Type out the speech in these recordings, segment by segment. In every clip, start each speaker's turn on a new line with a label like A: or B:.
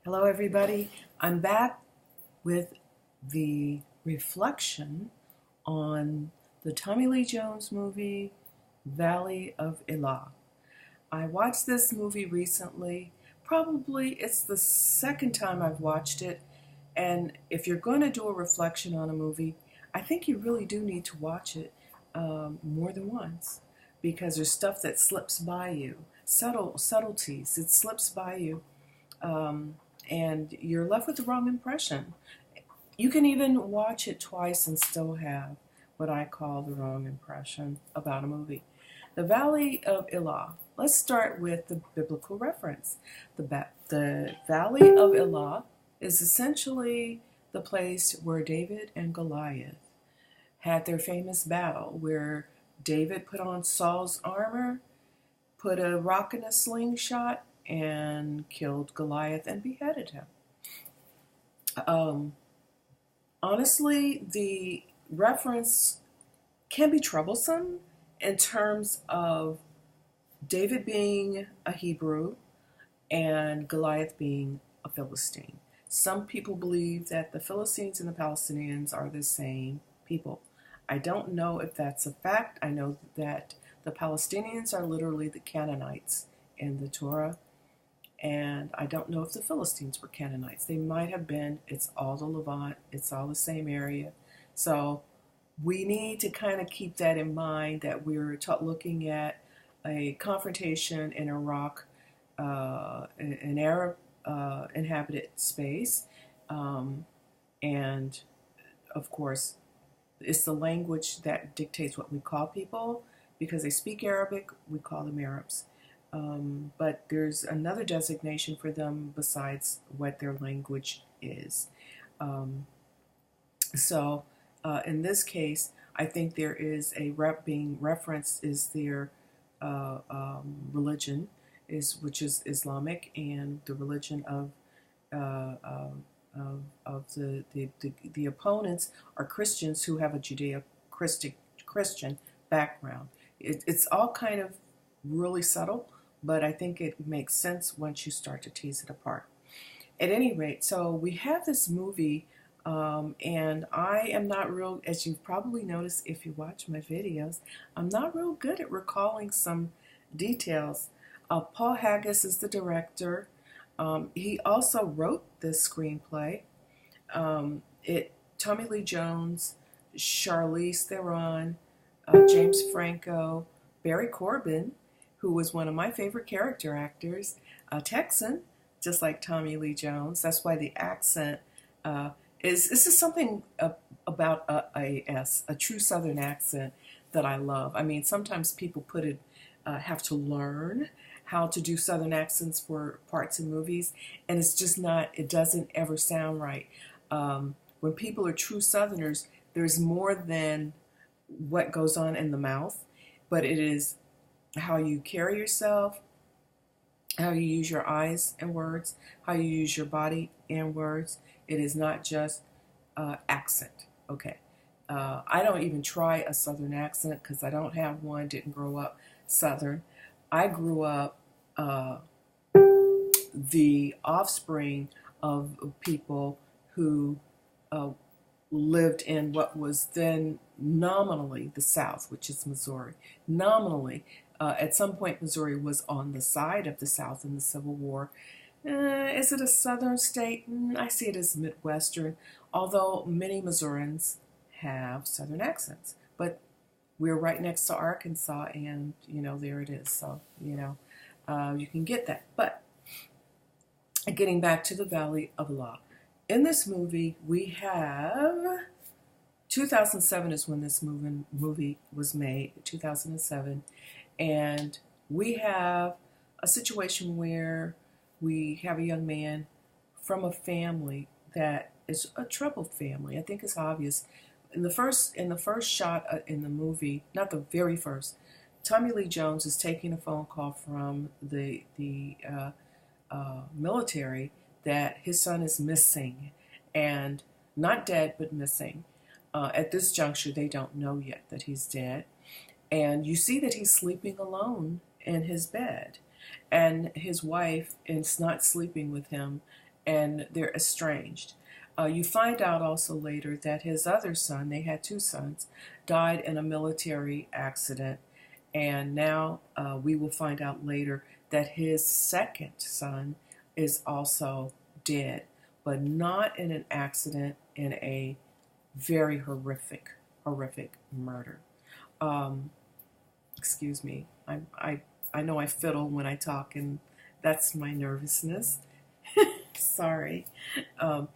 A: Hello, everybody. I'm back with the reflection on the Tommy Lee Jones movie, Valley of Elah. I watched this movie recently. Probably it's the second time I've watched it. And if you're going to do a reflection on a movie, I think you really do need to watch it more than once because there's stuff that slips by you, subtleties. It slips by you um, and you're left with the wrong impression. You can even watch it twice and still have what I call the wrong impression about a movie. The Valley of Elah. Let's start with the biblical reference. The Valley of Elah is essentially the place where David and Goliath had their famous battle, where David put on Saul's armor, put a rock in a slingshot, and killed Goliath and beheaded him. Um, Honestly, the reference can be troublesome in terms of David being a Hebrew and Goliath being a Philistine. Some people believe that the Philistines and the Palestinians are the same people. I don't know if that's a fact. I know that the Palestinians are literally the Canaanites in the Torah, and I don't know if the Philistines were Canaanites. They might have been. It's all the Levant. It's all the same area. So we need to kind of keep that in mind that we're looking at a confrontation in Iraq, an Arab inhabited space. And of course, it's the language that dictates what we call people. Because they speak Arabic, we call them Arabs. But there's another designation for them besides what their language is. Um, so in this case, I think there is a being referenced is their religion, which is Islamic, and the religion uh, of the opponents are Christians who have a Judeo-Christian background. It's all kind of really subtle, but I think it makes sense once you start to tease it apart. At any rate, so we have this movie, and I am not real, as you've probably noticed if you watch my videos, I'm not real good at recalling some details. Paul Haggis is the director. He also wrote this screenplay. Tommy Lee Jones, Charlize Theron, James Franco, Barry Corbin, who was one of my favorite character actors, a Texan, just like Tommy Lee Jones. That's why the accent is. This is something about a true Southern accent that I love. I mean, sometimes people have to learn how to do Southern accents for parts in movies, and it's just not. It doesn't ever sound right. When people are true Southerners, there's more than what goes on in the mouth, but it is how you carry yourself, how you use your eyes and words, how you use your body and words. It is not just accent. Okay. I don't even try a Southern accent because I don't have one, didn't grow up Southern. I grew up the offspring of people who lived in what was then nominally the South, which is Missouri. Nominally, at some point, Missouri was on the side of the South in the Civil War. Is it a Southern state? I see it as Midwestern, although many Missourians have Southern accents. But we're right next to Arkansas, and, there it is. So, you can get that. But getting back to the Valley of Elah. In this movie, we have 2007 is when this movie was made, 2007, and we have a situation where we have a young man from a family that is a troubled family. I think it's obvious. In the first shot in the movie, not the very first, Tommy Lee Jones is taking a phone call from the military that his son is missing, and not dead, but missing. At this juncture, they don't know yet that he's dead. And you see that he's sleeping alone in his bed. And his wife is not sleeping with him, and they're estranged. You find out also later that his other son, they had two sons, died in a military accident. And now we will find out later that his second son is also dead, but not in an accident, in a very horrific murder. Um, Excuse me. I know I fiddle when I talk, and that's my nervousness. Sorry. Um,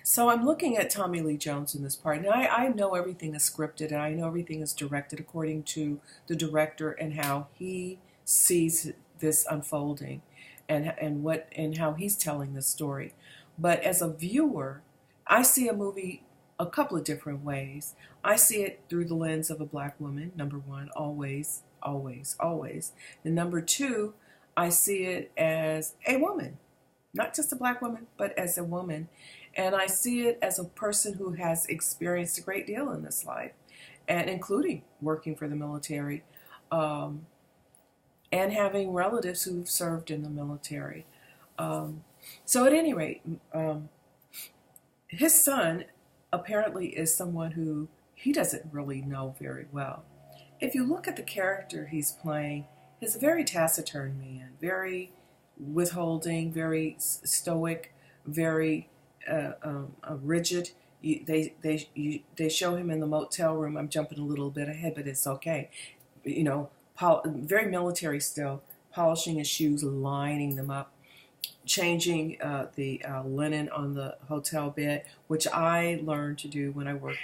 A: so I'm looking at Tommy Lee Jones in this part, and I know everything is scripted, and I know everything is directed according to the director and how he sees this unfolding, and how he's telling the story. But as a viewer, I see a movie a couple of different ways. I see it through the lens of a black woman, number one, always, always, always. And number two, I see it as a woman, not just a black woman, but as a woman. And I see it as a person who has experienced a great deal in this life, and including working for the military, um, and having relatives who've served in the military. So at any rate, his son apparently is someone who he doesn't really know very well. If you look at the character he's playing, he's a very taciturn man, very withholding, very stoic, very rigid. They show him in the motel room. I'm jumping a little bit ahead, but it's okay. You know, very military still, polishing his shoes, lining them up, changing the linen on the hotel bed, which I learned to do when I worked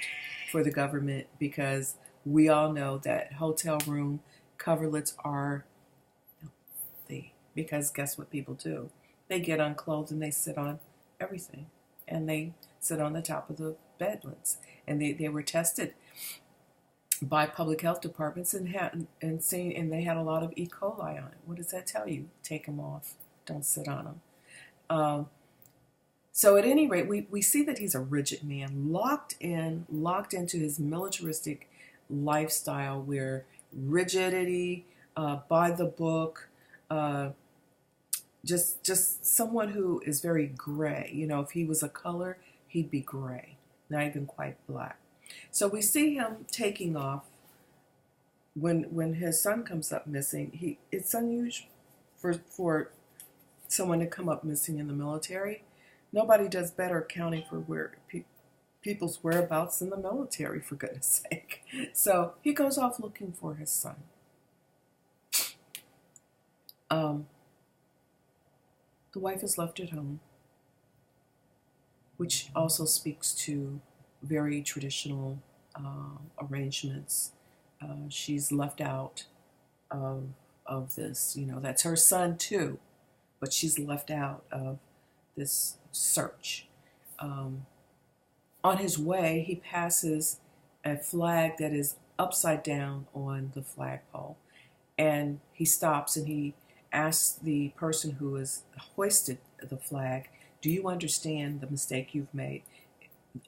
A: for the government, because we all know that hotel room coverlets are filthy. Because guess what people do? They get unclothed and they sit on everything, and they sit on the top of the bedlets, and they were tested by public health departments and they had a lot of E. coli on it. What does that tell you? Take them off. Don't sit on them. So at any rate, we see that he's a rigid man, locked into his militaristic lifestyle, where rigidity, by the book, just someone who is very gray. You know, if he was a color, he'd be gray, not even quite black. So we see him taking off when his son comes up missing. It's unusual for someone to come up missing in the military. Nobody does better accounting for people's whereabouts in the military, for goodness sake. So he goes off looking for his son. The wife is left at home, which also speaks to very traditional arrangements. She's left out of this. You know, that's her son too, but she's left out of this search. On his way, he passes a flag that is upside down on the flagpole, and he stops and he asks the person who has hoisted the flag, "Do you understand the mistake you've made?"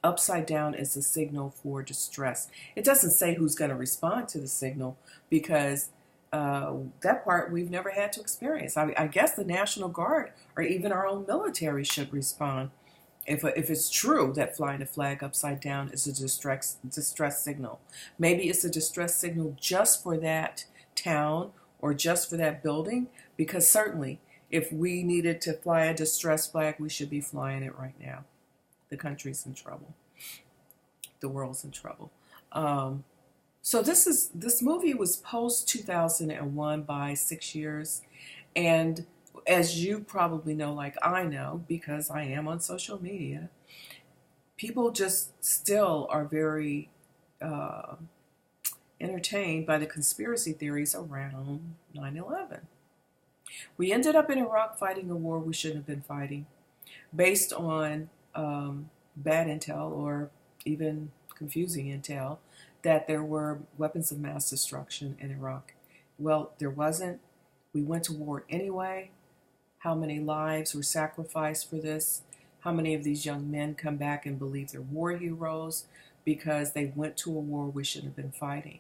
A: Upside down is a signal for distress. It doesn't say who's going to respond to the signal, because that part we've never had to experience. I guess the National Guard or even our own military should respond if it's true that flying a flag upside down is a distress signal. Maybe it's a distress signal just for that town or just for that building, because certainly if we needed to fly a distress flag, we should be flying it right now. The country's in trouble. The world's in trouble. So this movie was post 2001 by 6 years, and as you probably know, like I know, because I am on social media, people just still are very entertained by the conspiracy theories around 9/11. We ended up in Iraq fighting a war we shouldn't have been fighting, based on bad intel, or even confusing intel, that there were weapons of mass destruction in Iraq. Well, there wasn't. We went to war anyway. How many lives were sacrificed for this? How many of these young men come back and believe they're war heroes because they went to a war we shouldn't have been fighting?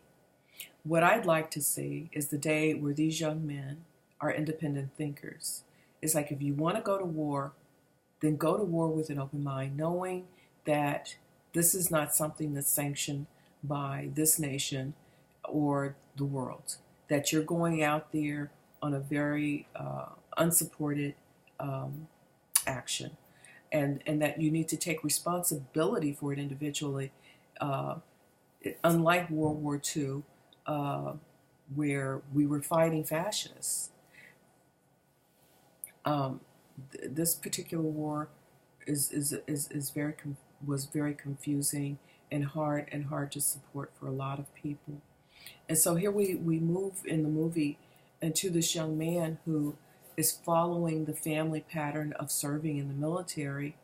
A: What I'd like to see is the day where these young men are independent thinkers It's like if you want to go to war, then go to war with an open mind, knowing that this is not something that's sanctioned by this nation or the world, that you're going out there on a very unsupported action, and that you need to take responsibility for it individually. Uh, Unlike World War II, where we were fighting fascists, this particular war is very was very confusing and hard to support for a lot of people. And so here we move in the movie into this young man who is following the family pattern of serving in the military,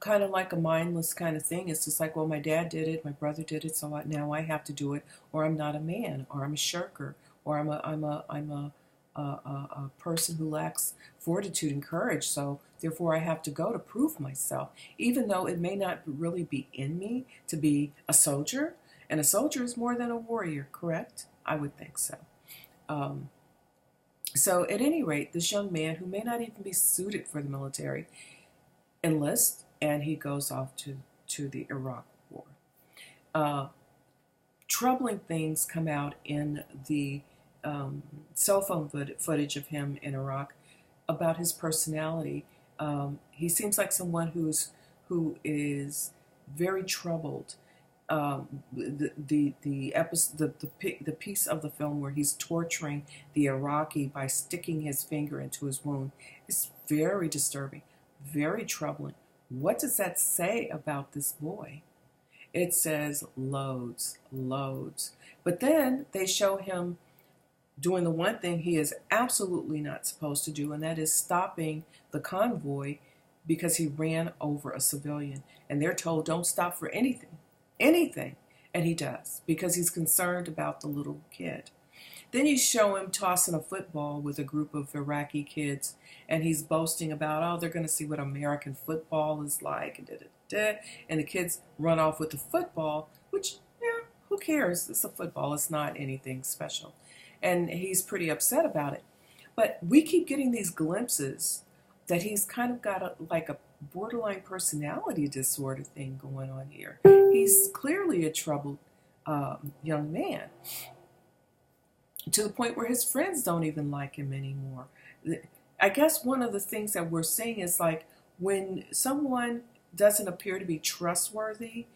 A: kind of like a mindless kind of thing. It's just like, well, my dad did it, my brother did it, so now I have to do it, or I'm not a man, or I'm a shirker, or I'm a person who lacks fortitude and courage, so therefore I have to go to prove myself, even though it may not really be in me to be a soldier. And a soldier is more than a warrior, correct? I would think so. So at any rate, this young man, who may not even be suited for the military, enlists, and he goes off to the Iraq War. Troubling things come out in the cell phone footage of him in Iraq about his personality. He seems like someone who is very troubled. The piece of the film where he's torturing the Iraqi by sticking his finger into his wound is very disturbing, very troubling. What does that say about this boy? It says loads, loads. But then they show him doing the one thing he is absolutely not supposed to do, and that is stopping the convoy because he ran over a civilian. And they're told, don't stop for anything. And he does, because he's concerned about the little kid. Then you show him tossing a football with a group of Iraqi kids, and he's boasting about, oh, they're going to see what American football is like, and the kids run off with the football, which, yeah, who cares? It's a football. It's not anything special. And he's pretty upset about it. But we keep getting these glimpses that he's kind of got like a borderline personality disorder thing going on here. He's clearly a troubled young man, to the point where his friends don't even like him anymore. I guess one of the things that we're seeing is like when someone doesn't appear to be trustworthy,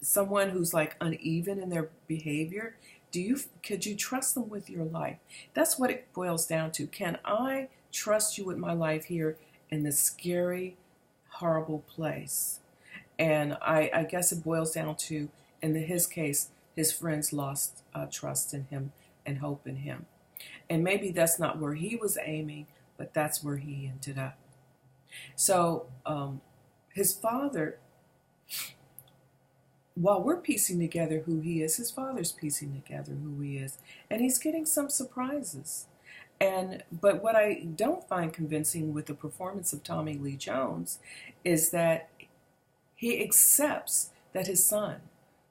A: someone who's like uneven in their behavior, could you trust them with your life? That's what it boils down to. Can I trust you with my life here in this scary, horrible place? And I guess it boils down to, in his case, his friends lost trust in him and hope in him. And maybe that's not where he was aiming, but that's where he ended up. So his father, while we're piecing together who he is, his father's piecing together who he is. And he's getting some surprises. But what I don't find convincing with the performance of Tommy Lee Jones is that he accepts that his son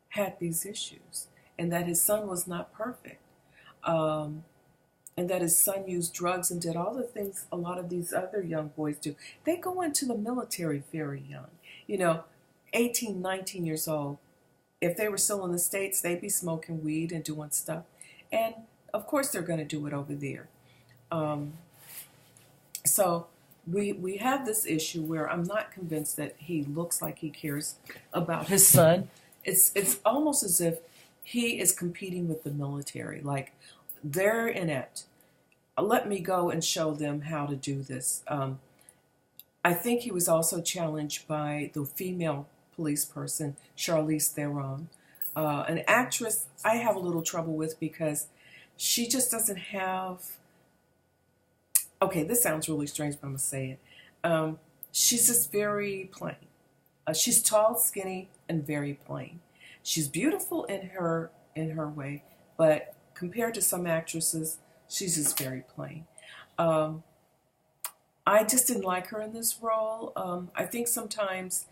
A: had these issues, and that his son was not perfect, and that his son used drugs and did all the things a lot of these other young boys do. They go into the military very young, 18, 19 years old. If they were still in the States, they'd be smoking weed and doing stuff. And of course they're going to do it over there. So we have this issue where I'm not convinced that he looks like he cares about his son. It's almost as if he is competing with the military. Like, they're in it. Let me go and show them how to do this. I think he was also challenged by the female police person, Charlize Theron, an actress I have a little trouble with because she just doesn't have... Okay, this sounds really strange, but I'm going to say it. She's just very plain. She's tall, skinny, and very plain. She's beautiful in her way, but compared to some actresses, she's just very plain. I just didn't like her in this role. I think sometimes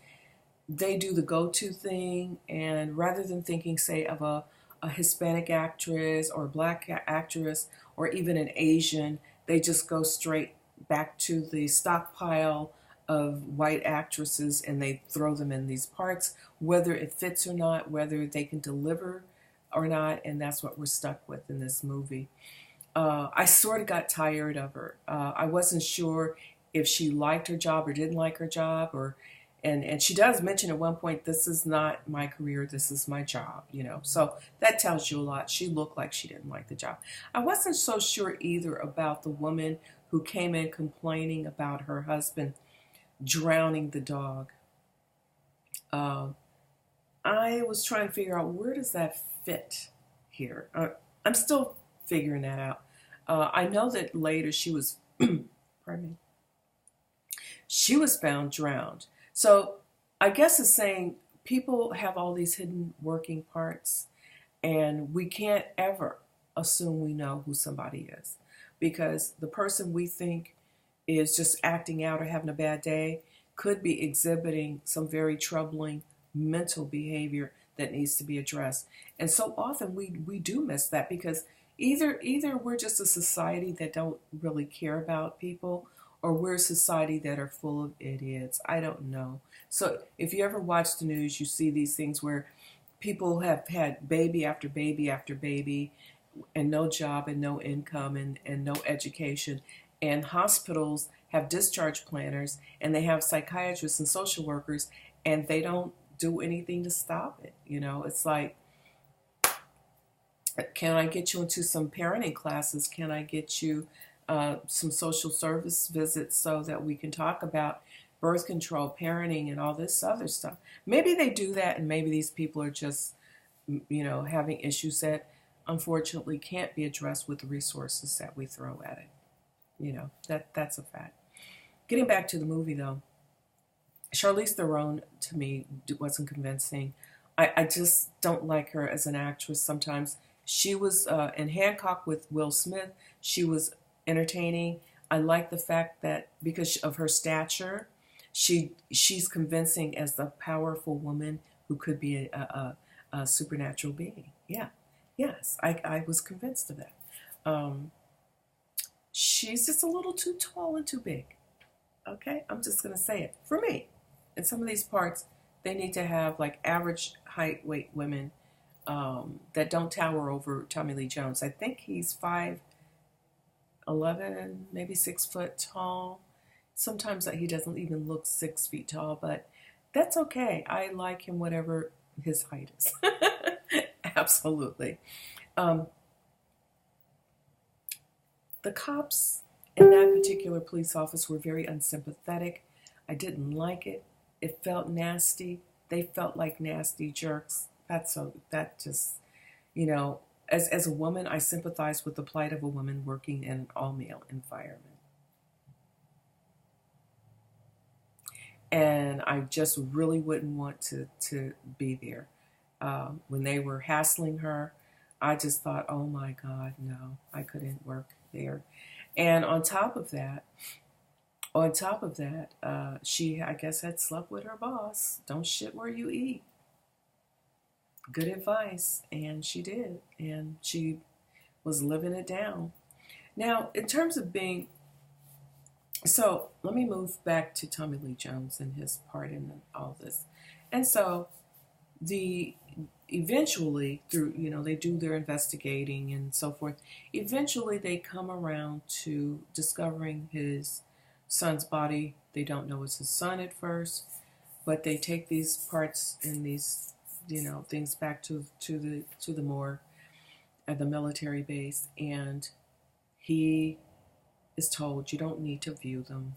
A: they do the go-to thing, and rather than thinking, say, of a Hispanic actress or a black actress or even an Asian, they just go straight back to the stockpile of white actresses, and they throw them in these parts, whether it fits or not, whether they can deliver or not, and that's what we're stuck with in this movie. I sort of got tired of her. I wasn't sure if she liked her job or didn't like her job, or and she does mention at one point, "This is not my career. This is my job." So that tells you a lot. She looked like she didn't like the job. I wasn't so sure either about the woman who came in complaining about her husband drowning the dog. Uh, I was trying to figure out, where does that fit here. I'm still figuring that out. I know that later she was, pardon me, she was found drowned. So I guess it's saying people have all these hidden working parts, and we can't ever assume we know who somebody is, because the person we think is just acting out or having a bad day could be exhibiting some very troubling mental behavior that needs to be addressed. And so often we do miss that, because either we're just a society that don't really care about people, or we're a society that are full of idiots. I don't know. So if you ever watch the news, you see these things where people have had baby after baby after baby, and no job and no income and no education. And hospitals have discharge planners, and they have psychiatrists and social workers, and they don't do anything to stop it. It's like, can I get you into some parenting classes? Can I get you some social service visits so that we can talk about birth control, parenting, and all this other stuff? Maybe they do that, and maybe these people are just, having issues that unfortunately can't be addressed with the resources that we throw at it. That's a fact. Getting back to the movie, though, Charlize Theron, to me, wasn't convincing. I just don't like her as an actress sometimes. She was in Hancock with Will Smith. She was entertaining. I like the fact that because of her stature, she's convincing as the powerful woman who could be a supernatural being. Yeah, yes, I was convinced of that. She's just a little too tall and too big. Okay, I'm just gonna say it for me. In some of these parts, they need to have like average height, weight women that don't tower over Tommy Lee Jones. I think he's 5'11", maybe 6 foot tall. Sometimes he doesn't even look 6 feet tall, but that's okay. I like him whatever his height is. Absolutely. The cops in that particular police office were very unsympathetic. I didn't like it. It felt nasty. They felt like nasty jerks. That just, as a woman, I sympathize with the plight of a woman working in an all-male environment. And I just really wouldn't want to be there. When they were hassling her, I just thought, oh my God, no, I couldn't work there. And on top of that, she, I guess, had slept with her boss. Don't shit where you eat. Good advice. And she did. And she was living it down. Now, in terms of being... So, let me move back to Tommy Lee Jones and his part in all this. And so, eventually, through, they do their investigating and so forth, eventually they come around to discovering his son's body. They don't know it's his son at first, but they take these parts and these, things back to the morgue at the military base, and he is told, you don't need to view them.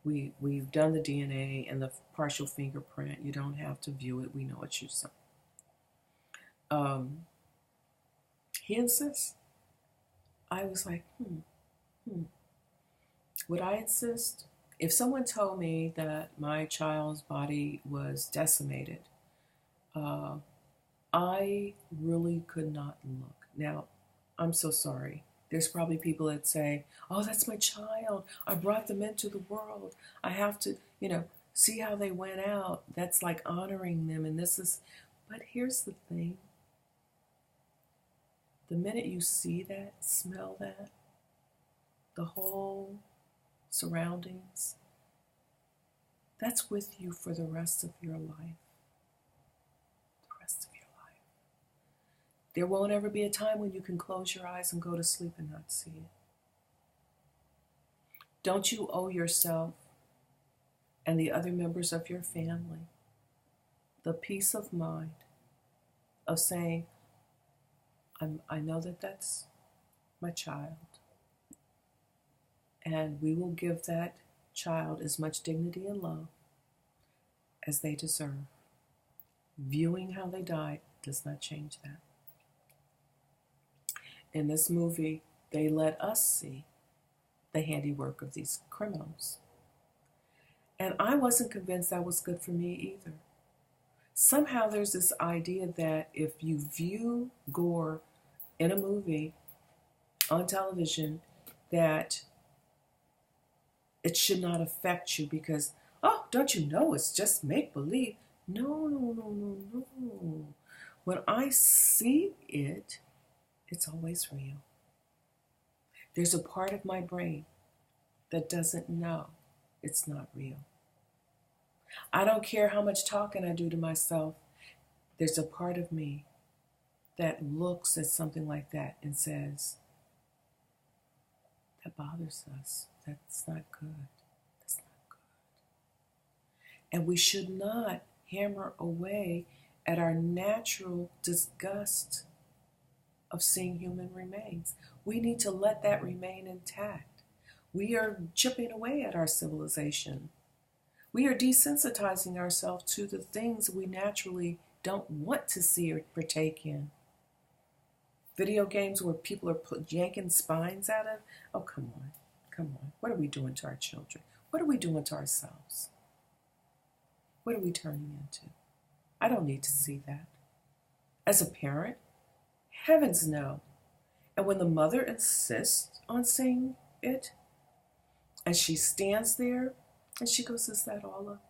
A: We've done the DNA and the partial fingerprint. You don't have to view it. We know it's your son. He insists. I was like, Would I insist? If someone told me that my child's body was decimated, I really could not look. Now, I'm so sorry. There's probably people that say, oh, that's my child. I brought them into the world. I have to, see how they went out. That's like honoring them. And this is, but here's the thing. The minute you see that, smell that, the whole surroundings, that's with you for the rest of your life. The rest of your life. There won't ever be a time when you can close your eyes and go to sleep and not see it. Don't you owe yourself and the other members of your family the peace of mind of saying, I know that that's my child, and we will give that child as much dignity and love as they deserve. Viewing how they died does not change that. In this movie, they let us see the handiwork of these criminals. And I wasn't convinced that was good for me either. Somehow there's this idea that if you view gore in a movie, on television, that it should not affect you because, oh, don't you know, it's just make-believe. No, no, no, no, no. When I see it, it's always real. There's a part of my brain that doesn't know it's not real. I don't care how much talking I do to myself. There's a part of me that looks at something like that and says, that bothers us. That's not good. That's not good. And we should not hammer away at our natural disgust of seeing human remains. We need to let that remain intact. We are chipping away at our civilization. We are desensitizing ourselves to the things we naturally don't want to see or partake in. Video games where people are yanking spines out of. Oh, come on. Come on. What are we doing to our children? What are we doing to ourselves? What are we turning into? I don't need to see that. As a parent, heavens no. And when the mother insists on seeing it, and she stands there, and she goes, is that all of it?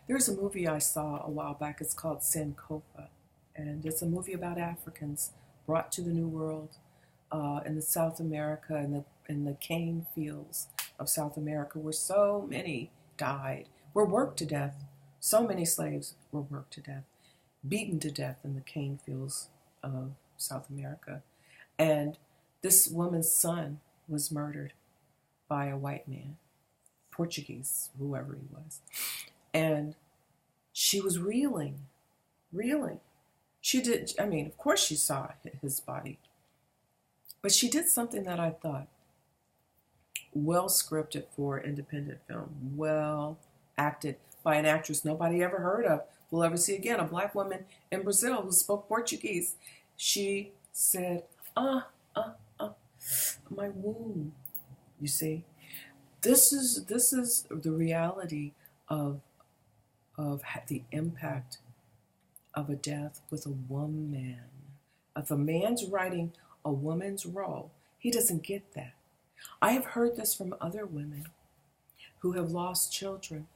A: There's a movie I saw a while back. It's called Sankofa. And it's a movie about Africans brought to the New World in the South America, in the cane fields of South America, where so many died, were worked to death. So many slaves were worked to death, beaten to death in the cane fields of South America. And this woman's son was murdered by a white man, Portuguese, whoever he was. And she was reeling. She did, I mean, of course she saw his body. But she did something that I thought well scripted for independent film, well acted by an actress nobody ever heard of, will ever see again, a black woman in Brazil who spoke Portuguese. She said, my womb. You see, this is the reality of the impact of a death with a woman. If a man's writing a woman's role, he doesn't get that. I have heard this from other women who have lost children,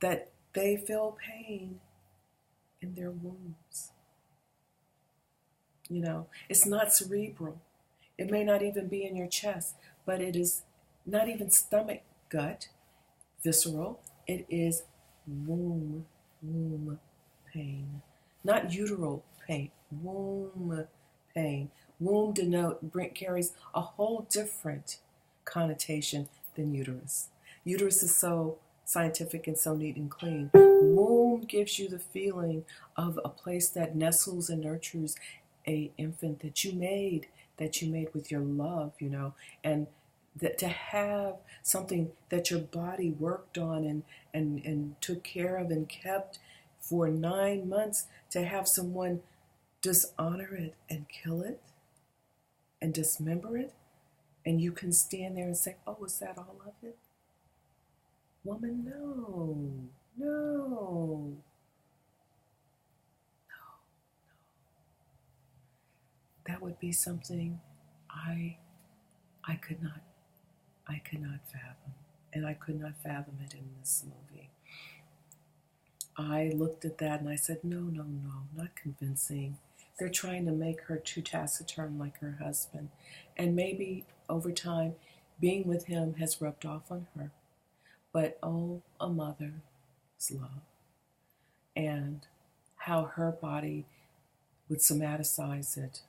A: that they feel pain in their wombs. You know, it's not cerebral. It may not even be in your chest, but it is not even stomach, gut, visceral. It is womb pain. Not uteral pain, womb pain. Womb carries a whole different connotation than uterus. Uterus is so scientific and so neat and clean. Womb gives you the feeling of a place that nestles and nurtures a infant that you made with your love, you know, and that to have something that your body worked on and took care of and kept for 9 months, to have someone dishonor it and kill it and dismember it, and you can stand there and say, oh, is that all of it? Woman, no. That would be something I could not fathom, and I could not fathom it in this movie. I looked at that and I said, no, not convincing. They're trying to make her too taciturn like her husband. And maybe over time being with him has rubbed off on her. But oh, a mother's love. And how her body would somaticize it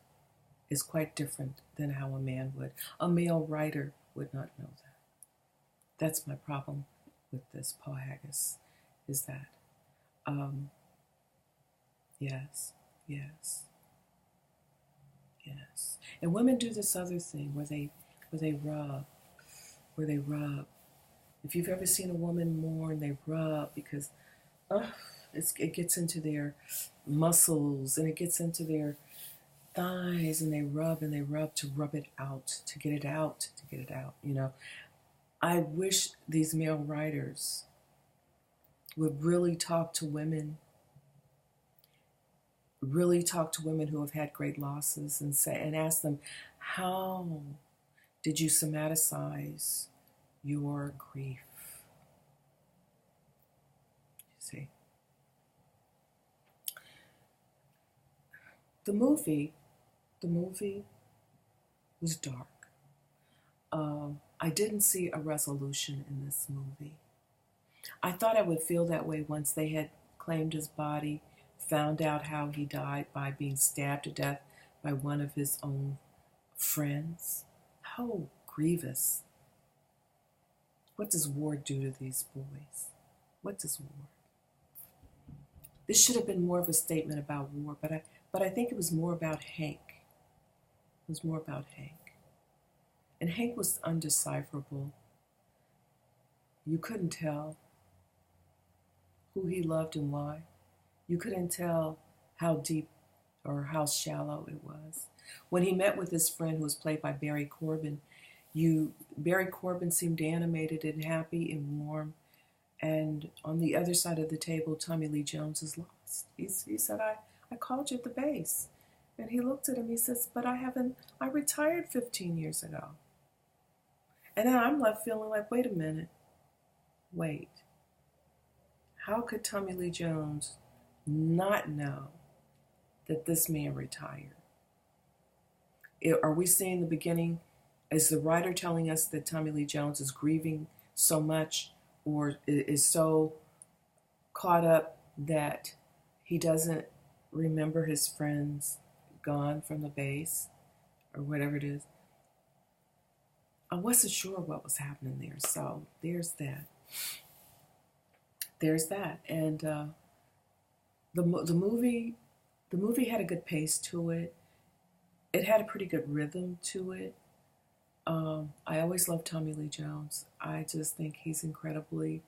A: is quite different than how a man would. A male writer would not know that. That's my problem with this pohagus, is that, yes, yes, yes. And women do this other thing where they rub. If you've ever seen a woman mourn, they rub because it gets into their muscles and it gets into their thighs, and they rub to rub it out, to get it out, you know. I wish these male writers would really talk to women who have had great losses and ask them, how did you somaticize your grief? You see, the movie was dark. I didn't see a resolution in this movie. I thought I would feel that way once they had claimed his body, found out how he died by being stabbed to death by one of his own friends. How grievous. What does war do to these boys? What does war? This should have been more of a statement about war, but I think it was more about Hank. It was more about Hank. And Hank was undecipherable. You couldn't tell who he loved and why. You couldn't tell how deep or how shallow it was. When he met with his friend, who was played by Barry Corbin, Barry Corbin seemed animated and happy and warm. And on the other side of the table, Tommy Lee Jones is lost. He said, I called you at the base. And he looked at him, he says, but I retired 15 years ago. And then I'm left feeling like, wait a minute. Wait. How could Tommy Lee Jones not know that this man retired? Are we seeing the beginning? Is the writer telling us that Tommy Lee Jones is grieving so much or is so caught up that he doesn't remember his friends gone from the base or whatever it is? I wasn't sure what was happening there, so there's that. And the movie had a good pace to it. It had a pretty good rhythm to it. I always loved Tommy Lee Jones. I just think he's incredibly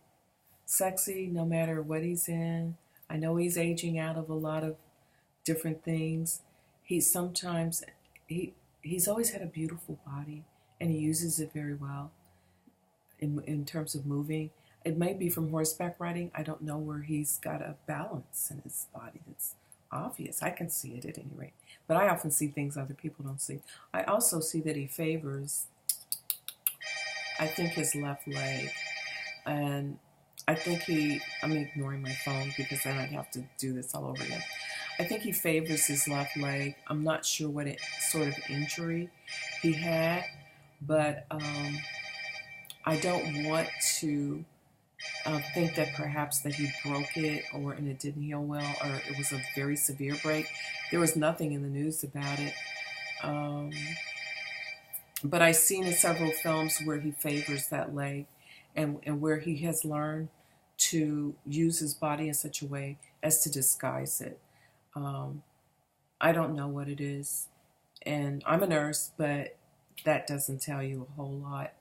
A: sexy no matter what he's in. I know he's aging out of a lot of different things. He's always had a beautiful body, and he uses it very well in terms of moving. It may be from horseback riding. I don't know, where he's got a balance in his body that's obvious. I can see it at any rate. But I often see things other people don't see. I also see that he favors, I think, his left leg. And I think I'm ignoring my phone because then I'd have to do this all over again. I think he favors his left leg. I'm not sure what sort of injury he had, but I don't want to think that perhaps that he broke it and it didn't heal well, or it was a very severe break. There was nothing in the news about it. But I've seen in several films where he favors that leg and where he has learned to use his body in such a way as to disguise it. I don't know what it is. And I'm a nurse, but that doesn't tell you a whole lot.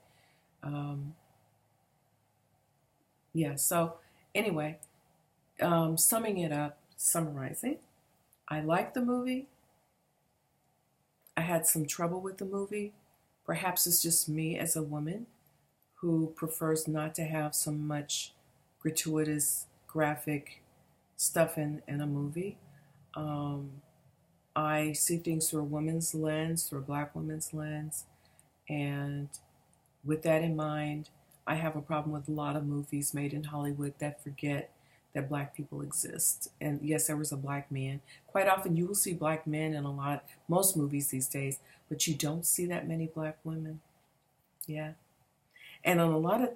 A: So anyway, summing it up, summarizing, I liked the movie. I had some trouble with the movie. Perhaps it's just me as a woman who prefers not to have so much gratuitous, graphic stuff in a movie. I see things through a woman's lens, through a black woman's lens, and with that in mind, I have a problem with a lot of movies made in Hollywood that forget that black people exist. And yes, there was a black man. Quite often you will see black men in most movies these days, but you don't see that many black women. Yeah. And on a lot of,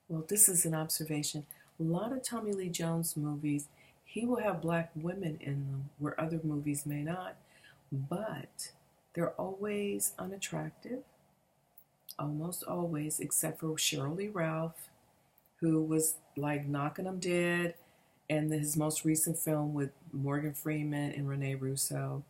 A: well, this is an observation, a lot of Tommy Lee Jones movies, he will have black women in them where other movies may not, but they're always unattractive, almost always, except for Shirley Ralph, who was like knocking them dead in his most recent film with Morgan Freeman and Rene Russo.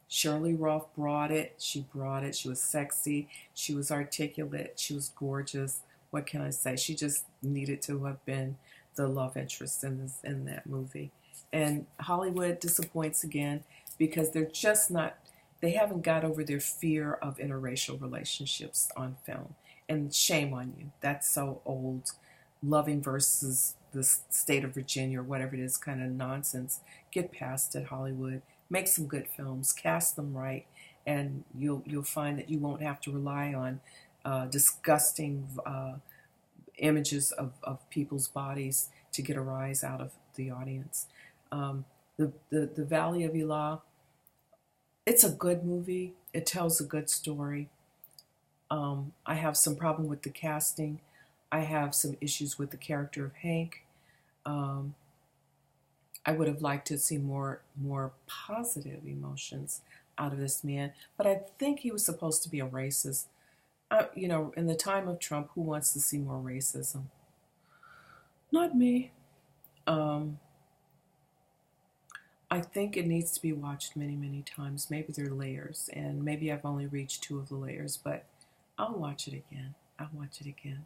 A: Shirley Roth brought it. She brought it. She was sexy. She was articulate. She was gorgeous. What can I say? She just needed to have been the love interest in that movie. And Hollywood disappoints again because they're just not, they haven't got over their fear of interracial relationships on film. And shame on you. That's so old. Loving versus the state of Virginia or whatever it is kind of nonsense. Get past it, Hollywood. Make some good films, cast them right, and you'll find that you won't have to rely on disgusting images of people's bodies to get a rise out of the audience. The Valley of Elah, it's a good movie. It tells a good story. I have some problem with the casting. I have some issues with the character of Hank. I would have liked to see more positive emotions out of this man, but I think he was supposed to be a racist. In the time of Trump, who wants to see more racism? Not me. I think it needs to be watched many, many times. Maybe there are layers, and maybe I've only reached 2 of the layers, but I'll watch it again. I'll watch it again.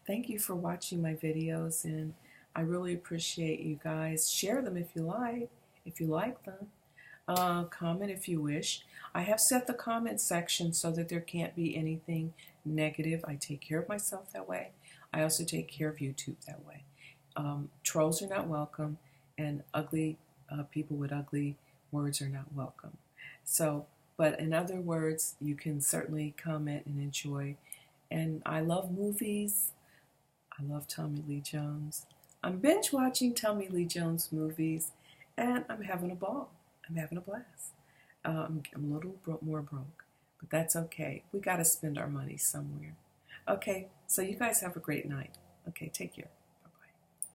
A: Thank you for watching my videos, and I really appreciate you guys. Share them if you like them. Comment if you wish. I have set the comment section so that there can't be anything negative. I take care of myself that way. I also take care of YouTube that way. Trolls are not welcome, and ugly people with ugly words are not welcome. So, but in other words, you can certainly comment and enjoy. And I love movies. I love Tommy Lee Jones. I'm binge watching Tommy Lee Jones movies, and I'm having a ball. I'm having a blast. I'm a little more broke, but that's okay. We got to spend our money somewhere. Okay, so you guys have a great night. Okay, take care.